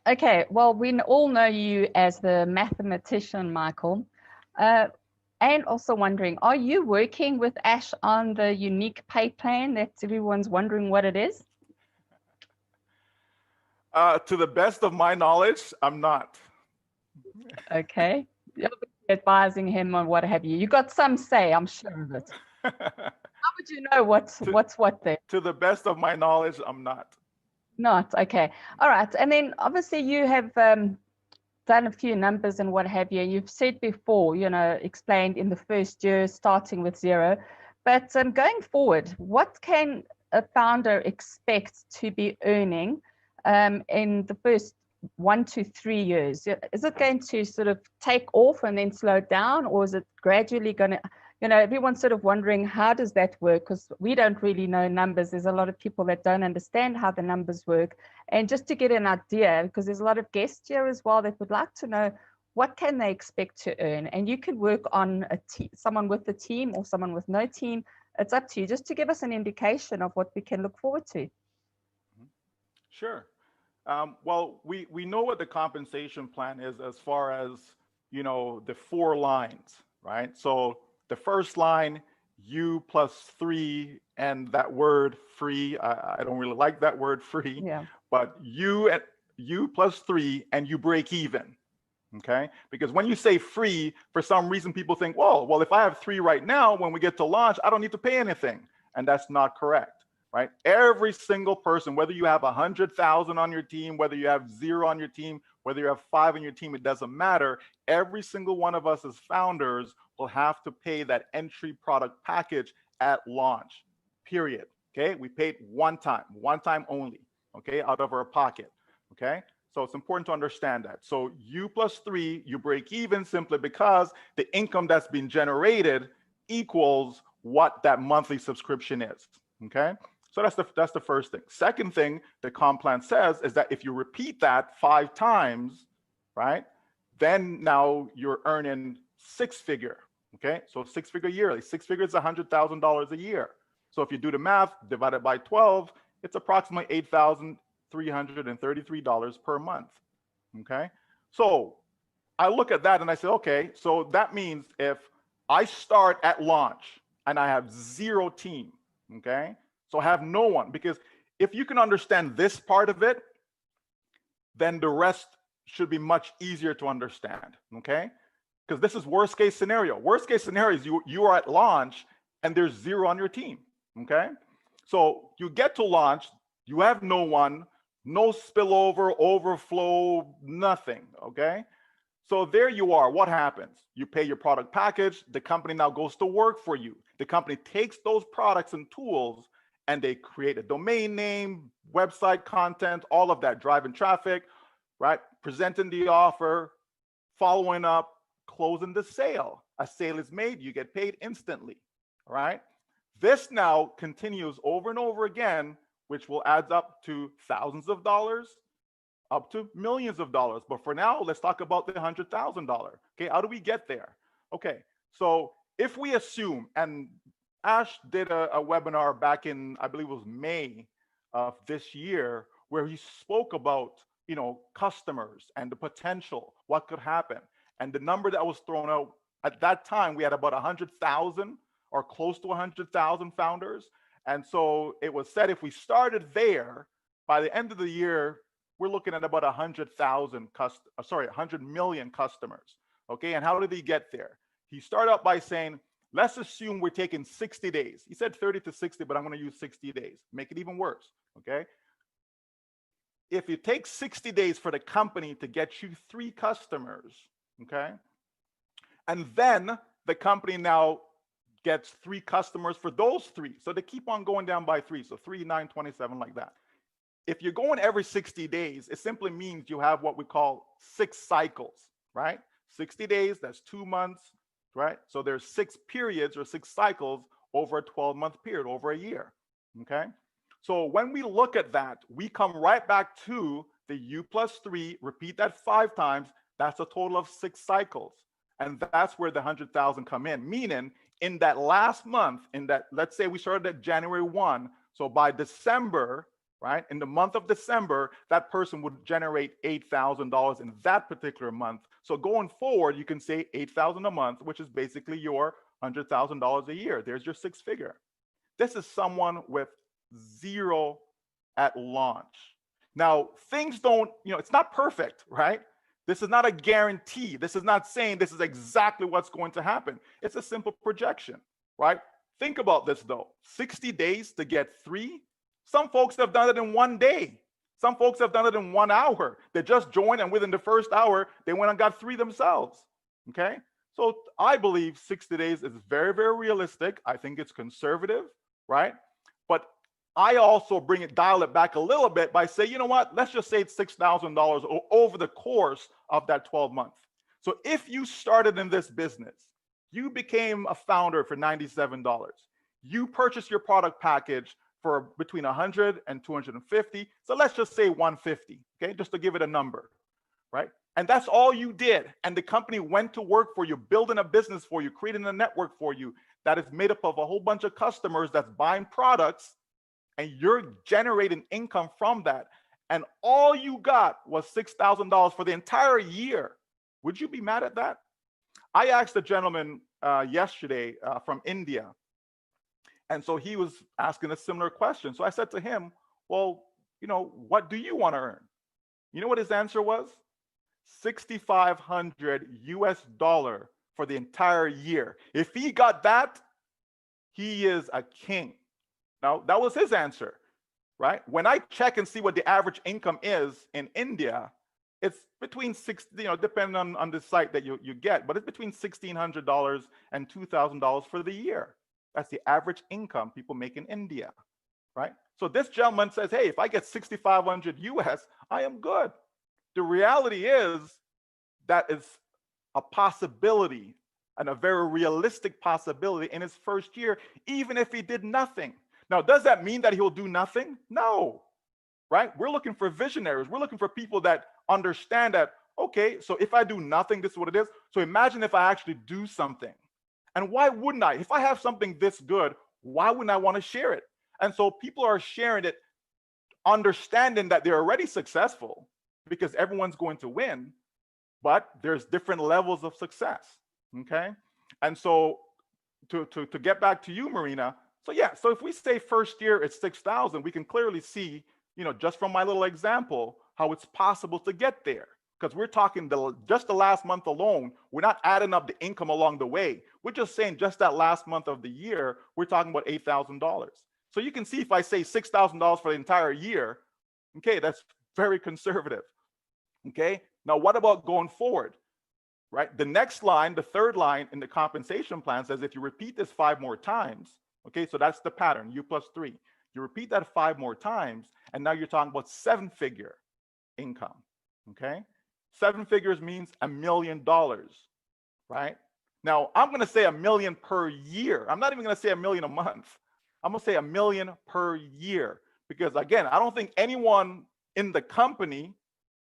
Okay, well, we all know you as the mathematician, Michael. Uh, and also wondering, are you working with Ash on the unique pay plan that everyone's wondering what it is? To the best of my knowledge, I'm not. Okay. You're advising him on what have you. You got some say, I'm sure of it. How would you know to, what's what there? to the best of my knowledge, I'm not. Not. Okay. All right. And then obviously you have done a few numbers and what have you. You've said before, explained in the first year, starting with zero. But going forward, what can a founder expect to be earning in the first 1 to 3 years? Is it going to sort of take off and then slow down, or is it gradually going to, everyone's sort of wondering, how does that work? Because we don't really know numbers. There's a lot of people that don't understand how the numbers work. And just to get an idea, because there's a lot of guests here as well that would like to know what can they expect to earn. And you can work on someone with a team or someone with no team. It's up to you, just to give us an indication of what we can look forward to. Sure. Well, we know what the compensation plan is as far as, the 4 lines, right? So the first line, you plus 3, and that word free, I don't really like that word free, Yeah. but you plus 3 and you break even. Okay, because when you say free, for some reason people think, well, if I have 3 right now, when we get to launch, I don't need to pay anything. And that's not correct, right? Every single person, whether you have 100,000 on your team, whether you have 0 on your team, whether you have 5 on your team, it doesn't matter. Every single one of us as founders will have to pay that entry product package at launch, period. Okay, we paid one time only, okay, out of our pocket, okay? So it's important to understand that. So you plus 3, you break even simply because the income that's been generated equals what that monthly subscription is. Okay. So that's the first thing. Second thing the comp plan says is that if you repeat that 5 times, right, then now you're earning 6-figure. Okay. So 6-figure yearly. 6 figures is $100,000 a year. So if you do the math, divided by 12, it's approximately $8,333 per month. Okay. So I look at that and I say, okay, so that means if I start at launch and I have 0 team, okay, so I have no one, because if you can understand this part of it, then the rest should be much easier to understand, okay? Because this is worst case scenario. Worst case scenario is you are at launch and there's 0 on your team, okay? So you get to launch, you have no one, no spillover, overflow, nothing, okay? So there you are. What happens? You pay your product package. The company now goes to work for you. The company takes those products and tools and they create a domain name, website content, all of that, driving traffic, right? Presenting the offer, following up, closing the sale. A sale is made, you get paid instantly, all right? This now continues over and over again, which will add up to thousands of dollars, up to millions of dollars. But for now, let's talk about the $100,000. Okay, how do we get there? Okay, so if we assume, and Ash did a webinar back in, I believe it was May of this year, where he spoke about, customers and the potential, what could happen. And the number that was thrown out at that time, we had about 100,000 or close to 100,000 founders. And so it was said if we started there, by the end of the year, we're looking at about 100 million customers. Okay, and how did he get there? He started out by saying, let's assume we're taking 60 days. He said 30 to 60, but I'm going to use 60 days. Make it even worse. Okay. If it takes 60 days for the company to get you 3 customers, okay, and then the company now gets 3 customers for those 3. So they keep on going down by 3. So 3, 9, 27, like that. If you're going every 60 days, it simply means you have what we call 6 cycles, right? 60 days, that's 2 months, right? So there's 6 periods or 6 cycles over a 12-month period, over a year, okay? So when we look at that, we come right back to the U plus 3, repeat that 5 times, that's a total of 6 cycles. And that's where the 100,000 come in, meaning in that last month, let's say we started at January 1, so by December, right? In the month of December, that person would generate $8,000 in that particular month. So going forward, you can say 8,000 a month, which is basically your $100,000 a year. There's your six figure. This is someone with zero at launch. Now, things don't, it's not perfect, right? This is not a guarantee. This is not saying this is exactly what's going to happen. It's a simple projection, right? Think about this though, 60 days to get 3. Some folks have done it in 1 day. Some folks have done it in 1 hour. They just joined and within the first hour, they went and got 3 themselves, okay? So I believe 60 days is very, very realistic. I think it's conservative, right? But I also dial it back a little bit by saying, you know what, let's just say it's $6,000 over the course of that 12 months. So if you started in this business, you became a founder for $97. You purchased your product package for between 100 and 250. So let's just say 150, okay? Just to give it a number, right? And that's all you did. And the company went to work for you, building a business for you, creating a network for you that is made up of a whole bunch of customers that's buying products, and you're generating income from that. And all you got was $6,000 for the entire year. Would you be mad at that? I asked a gentleman yesterday from India. And so he was asking a similar question. So I said to him, well, what do you want to earn? You know what his answer was? $6,500 for the entire year. If he got that, he is a king. Now, that was his answer, right? When I check and see what the average income is in India, it's between depending on the site that you get, but it's between $1,600 and $2,000 for the year. That's the average income people make in India, right? So this gentleman says, hey, if I get 6,500 US, I am good. The reality is that is a possibility and a very realistic possibility in his first year, even if he did nothing. Now, does that mean that he'll do nothing? No, right? We're looking for visionaries. We're looking for people that understand that, okay, so if I do nothing, this is what it is. So imagine if I actually do something. And why wouldn't I? If I have something this good, why wouldn't I want to share it? And so people are sharing it, understanding that they're already successful because everyone's going to win, but there's different levels of success, okay? And so to get back to you, Marina, so yeah, so if we say first year it's 6,000, we can clearly see, just from my little example, how it's possible to get there. Because we're talking just the last month alone, we're not adding up the income along the way. We're just saying just that last month of the year, we're talking about $8,000. So you can see if I say $6,000 for the entire year, okay, that's very conservative, okay? Now, what about going forward, right? The next line, the third line in the compensation plan says if you repeat this 5 more times, okay, so that's the pattern, U plus 3. You repeat that 5 more times, and now you're talking about 7-figure income, okay? 7 figures means $1 million, right? Now, I'm going to say $1 million per year. I'm not even going to say $1 million a month. I'm going to say $1 million per year because, again, I don't think anyone in the company,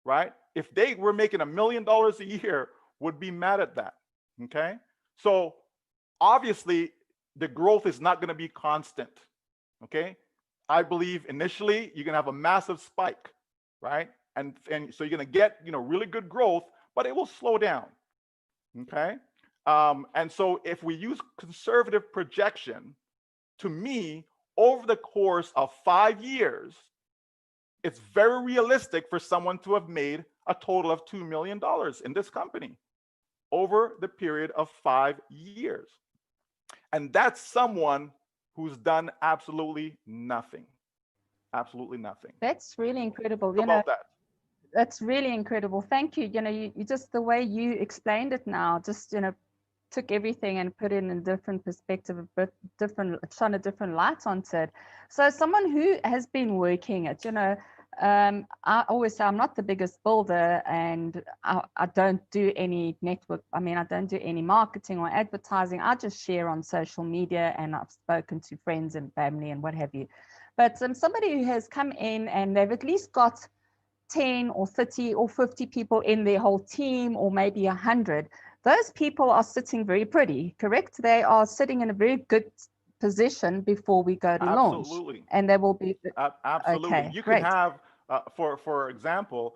right, if they were making $1 million a year, would be mad at that, okay? So obviously, the growth is not going to be constant, okay? I believe initially you're going to have a massive spike, right? And so you're going to get, really good growth, but it will slow down, okay? And so if we use conservative projection, to me, over the course of 5 years, it's very realistic for someone to have made a total of $2 million in this company over the period of 5 years. And that's someone who's done absolutely nothing. Absolutely nothing. That's really incredible. Think about that. That's really incredible. Thank you. You just the way you explained it now, just, took everything and put it in a different perspective, a bit different, shone a different light onto it. So someone who has been working it, I always say I'm not the biggest builder and I don't do any network. I don't do any marketing or advertising. I just share on social media and I've spoken to friends and family and what have you. But somebody who has come in and they've at least got 10 or 30 or 50 people in their whole team, or maybe 100, those people are sitting very pretty, correct? They are sitting in a very good position before we go to launch. Absolutely. And there will be, Absolutely. okay, You can great. have, for example,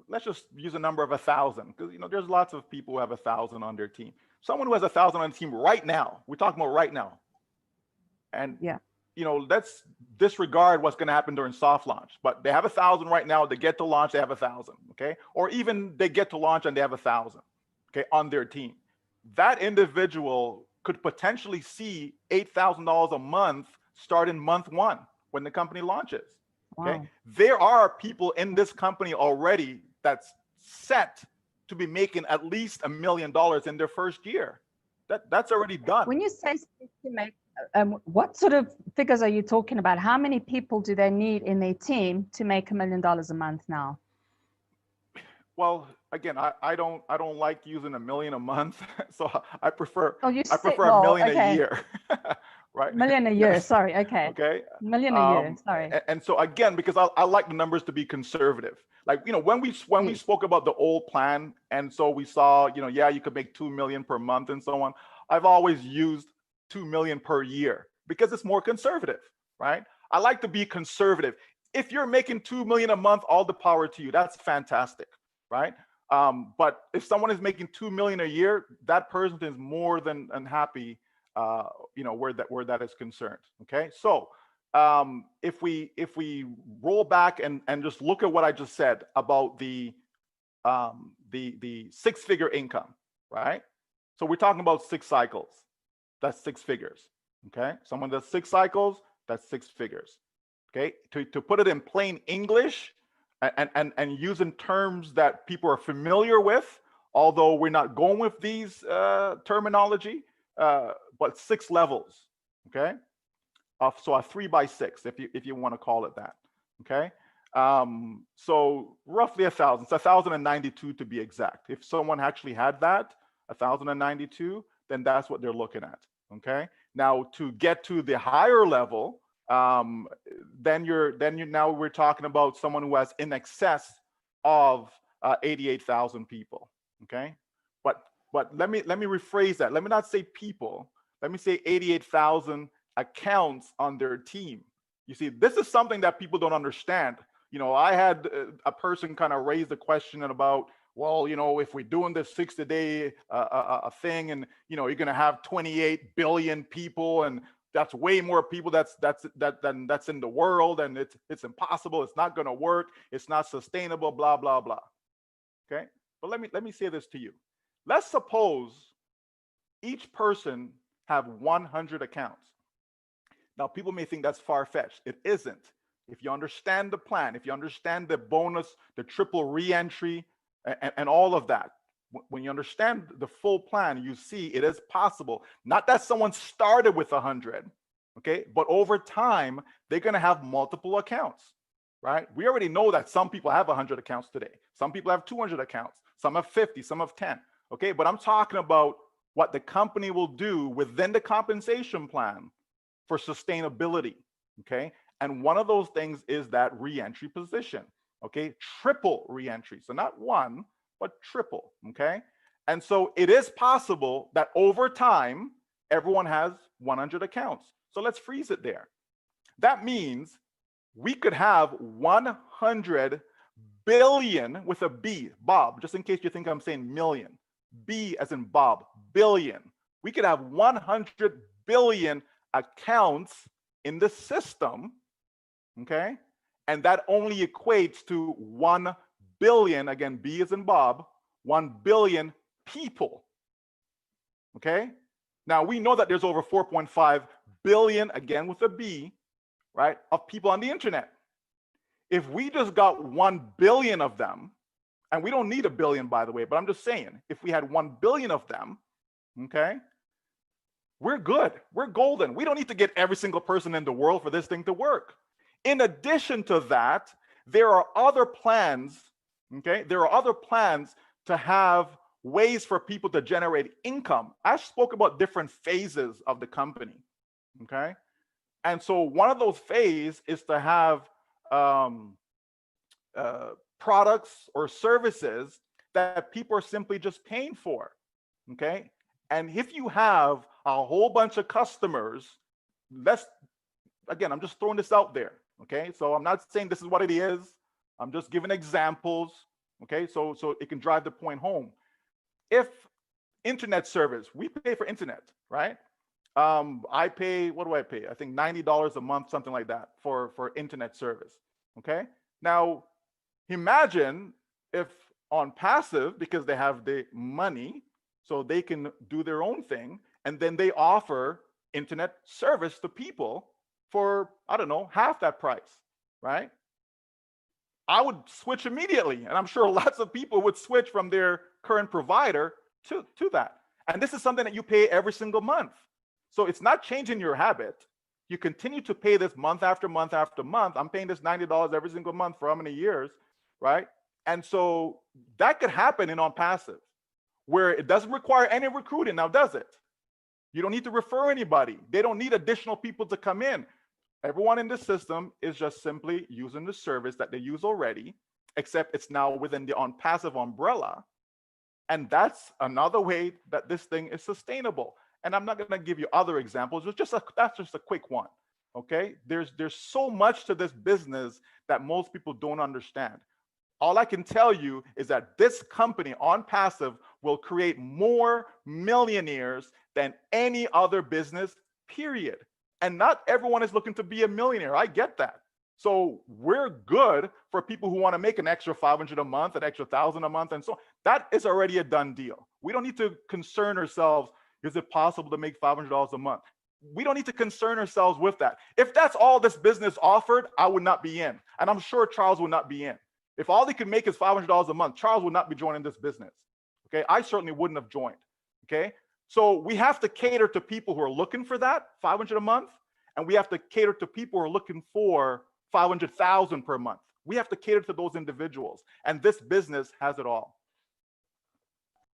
let's just use a number of 1,000, because there's lots of people who have 1,000 on their team. Someone who has 1,000 on the team right now, we're talking about right now, and Yeah. let's disregard what's going to happen during soft launch. But they have 1,000 right now. They get to launch, they have 1,000. Okay, or even they get to launch and they have 1,000. Okay, on their team. That individual could potentially see $8,000 a month start in month 1 when the company launches. Okay, Wow. there are people in this company already that's set to be making at least $1 million in their first year. That's already done. When you say to make, what sort of figures are you talking about? How many people do they need in their team to make $1 million a month now? Well, again, I don't like using $1 million a month, so I prefer Oh, you I said, prefer well, $1 million okay. a year, right? $1 million a year. Yes. Sorry. Okay. Okay. $1 million a year. Sorry. And so again, because I like the numbers to be conservative. Like, when we Yes. spoke about the old plan, and so we saw, yeah, you could make 2 million per month and so on. I've always used 2 million per year because it's more conservative, right? I like to be conservative. If you're making 2 million a month, all the power to you. That's fantastic, right? But if someone is making 2 million a year, that person is more than unhappy, where that is concerned. Okay, so if we roll back and just look at what I just said about the 6-figure income, right? So we're talking about 6 cycles. That's 6 figures. Okay, someone does 6 cycles, that's 6 figures. Okay, to put it in plain English, and using terms that people are familiar with, although we're not going with these terminology, but 6 levels. Okay, so a 3x6, if you want to call it that. Okay, so roughly 1,000. So 1,092 to be exact. If someone actually had that 1,092, then that's what they're looking at. Okay, now to get to the higher level, then now we're talking about someone who has in excess of 88,000 people. Okay, but let me rephrase that. Let me not say people. Let me say 88,000 accounts on their team. You see, this is something that people don't understand. I had a person kind of raise the question about, well, if we're doing this 60-day thing, and you're going to have 28 billion people, and that's way more people that's in the world, and it's impossible, it's not going to work, it's not sustainable, blah blah blah. Okay, but let me say this to you. Let's suppose each person have 100 accounts. Now, people may think that's far-fetched. It isn't. If you understand the plan, if you understand the bonus, the triple re-entry, and all of that, when you understand the full plan, you see it is possible. Not that someone started with 100, okay, but over time, they're going to have multiple accounts, right? We already know that some people have 100 accounts today. Some people have 200 accounts. Some have 50, some have 10, okay? But I'm talking about what the company will do within the compensation plan for sustainability, okay? And one of those things is that re-entry position, okay? Triple re-entry. So not one, but triple, okay? And so it is possible that over time, everyone has 100 accounts. So let's freeze it there. That means we could have 100 billion with a B, Bob, just in case you think I'm saying million. B as in Bob, billion. We could have 100 billion accounts in the system, okay? And that only equates to 1 billion, again, B as in Bob, 1 billion people, okay? Now, we know that there's over 4.5 billion, again with a B, right, of people on the internet. If we just got 1 billion of them, and we don't need a billion, by the way, but I'm just saying, if we had 1 billion of them, okay, we're good. We're golden. We don't need to get every single person in the world for this thing to work. In addition to that, there are other plans, okay? There are other plans to have ways for people to generate income. I spoke about different phases of the company, okay? And so one of those phases is to have products or services that people are simply just paying for, okay? And if you have a whole bunch of customers again, I'm just throwing this out there. Okay, so I'm not saying this is what it is. I'm just giving examples. Okay, so it can drive the point home. If internet service, we pay for internet, right? I pay, what do I pay? I think $90 a month, something like that, for internet service. Okay, now imagine if ONPASSIVE, because they have the money, so they can do their own thing, and then they offer internet service to people for, I don't know, half that price, right? I would switch immediately, and I'm sure lots of people would switch from their current provider to that. And this is something that you pay every single month. So it's not changing your habit. You continue to pay this month after month after month. I'm paying this $90 every single month for how many years, right? And so that could happen in ONPASSIVE, where it doesn't require any recruiting now, does it? You don't need to refer anybody. They don't need additional people to come in. Everyone in the system is just simply using the service that they use already, except it's now within the ONPASSIVE umbrella. And that's another way that this thing is sustainable. And I'm not going to give you other examples. That's just a quick one. Okay, there's so much to this business that most people don't understand. All I can tell you is that this company, ONPASSIVE, will create more millionaires than any other business, period. And not everyone is looking to be a millionaire. I get that. So we're good for people who want to make an extra 500 a month, an extra 1,000 a month, and so on. That is already a done deal. We don't need to concern ourselves, is it possible to make $500 a month? We don't need to concern ourselves with that. If that's all this business offered, I would not be in. And I'm sure Charles would not be in. If all they could make is $500 a month, Charles would not be joining this business. Okay, I certainly wouldn't have joined. Okay, so we have to cater to people who are looking for that 500 a month, and we have to cater to people who are looking for 500,000 per month. We have to cater to those individuals, and this business has it all.